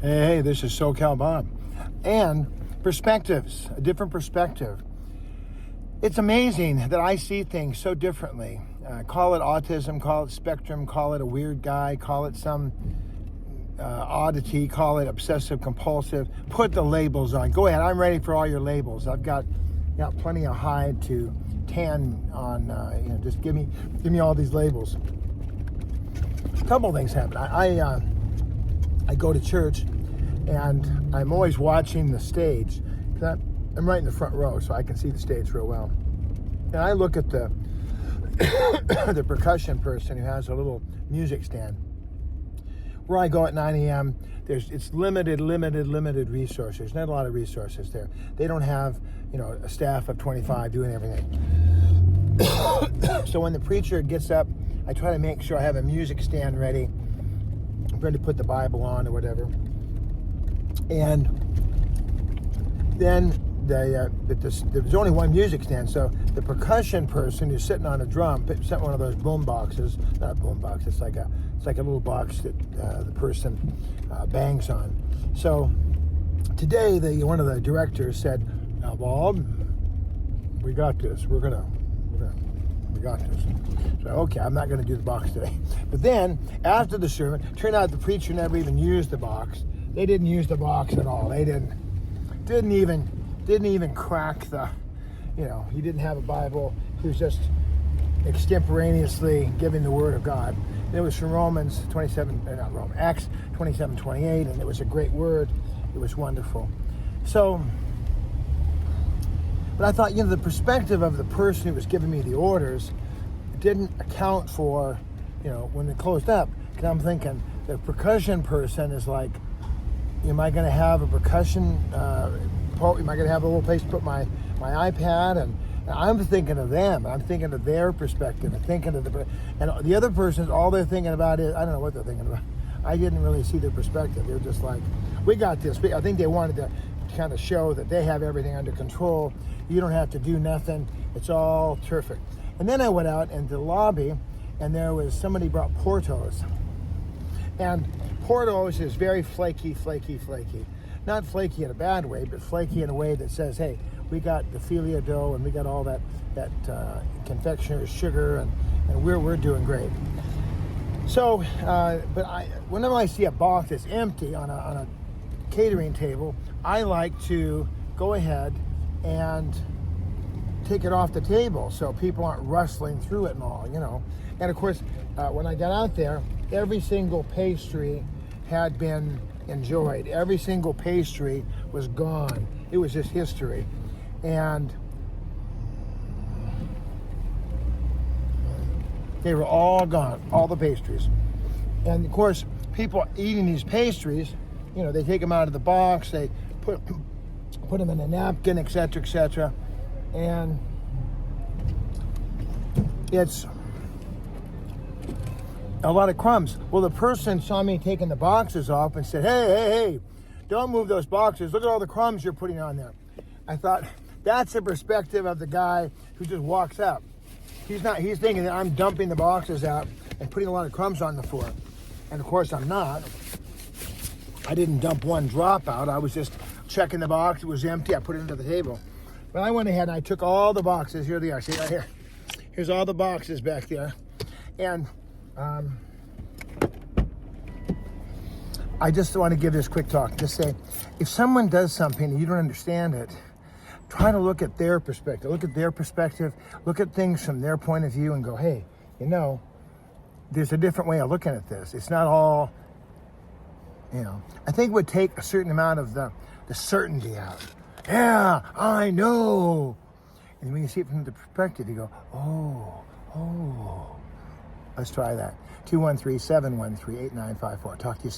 Hey, this is SoCal Bob. And perspectives, a different perspective. It's amazing that I see things so differently. Call it autism, call it spectrum, call it a weird guy, call it some oddity, call it obsessive compulsive. Put the labels on. Go ahead, I'm ready for all your labels. I've got plenty of hide to tan on. Just give me all these labels. A couple of things happen. I go to church, and I'm always watching the stage. I'm right in the front row, so I can see the stage real well. And I look at the the percussion person who has a little music stand. Where I go at 9 a.m., it's limited resources. There's not a lot of resources there. They don't have, a staff of 25 doing everything. So when the preacher gets up, I try to make sure I have a music stand ready. I'm ready to put the Bible on or whatever. And then there's only one music stand, so the percussion person who's sitting on a drum sent one of those boom boxes. Not a boom box. It's like a little box that the person bangs on. So today, one of the directors said, "Now, Bob, we got this. We got this." So okay, I'm not going to do the box today. But then after the sermon, turned out the preacher never even used the box. They didn't use the box at all. They didn't even crack the, he didn't have a Bible. He was just extemporaneously giving the Word of God. And it was from Acts 27:28, and it was a great word. It was wonderful. So, but I thought, the perspective of the person who was giving me the orders didn't account for, when they closed up. Because I'm thinking, the percussion person is like, am I going to have a percussion? Am I going to have a little place to put my iPad? And I'm thinking of them. I'm thinking of their perspective. I'm thinking of and the other person, all they're thinking about is, I don't know what they're thinking about. I didn't really see their perspective. They're just like, we got this. I think they wanted to kind of show that they have everything under control. You don't have to do nothing. It's all terrific. And then I went out into the lobby, and there was somebody brought Portos. And Portos is very flaky. Not flaky in a bad way, but flaky in a way that says, hey, we got the filia dough and we got all that confectioner's sugar, and we're doing great. So, whenever I see a box that's empty on a catering table, I like to go ahead and take it off the table so people aren't rustling through it and all, And of course, when I got out there, every single pastry had been enjoyed. Every single pastry was gone. It was just history. And they were all gone, all the pastries. And of course, people eating these pastries, they take them out of the box, they put them in a napkin, etc. And it's a lot of crumbs. Well, the person saw me taking the boxes off and said, hey, don't move those boxes. Look at all the crumbs you're putting on there. I thought, that's the perspective of the guy who just walks up. He's thinking that I'm dumping the boxes out and putting a lot of crumbs on the floor. And of course I'm not. I didn't dump one drop out. I was just checking the box. It was empty. I put it under the table. But I went ahead and I took all the boxes. Here they are. See right here. Here's all the boxes back there. And I just want to give this quick talk. Just say, if someone does something and you don't understand it, try to look at their perspective. Look at their perspective. Look at things from their point of view and go, hey, there's a different way of looking at this. It's not all, I think it would take a certain amount of the certainty out. Yeah, I know. And when you see it from the perspective, you go, oh. Let's try that. 213-713-8954. Talk to you soon.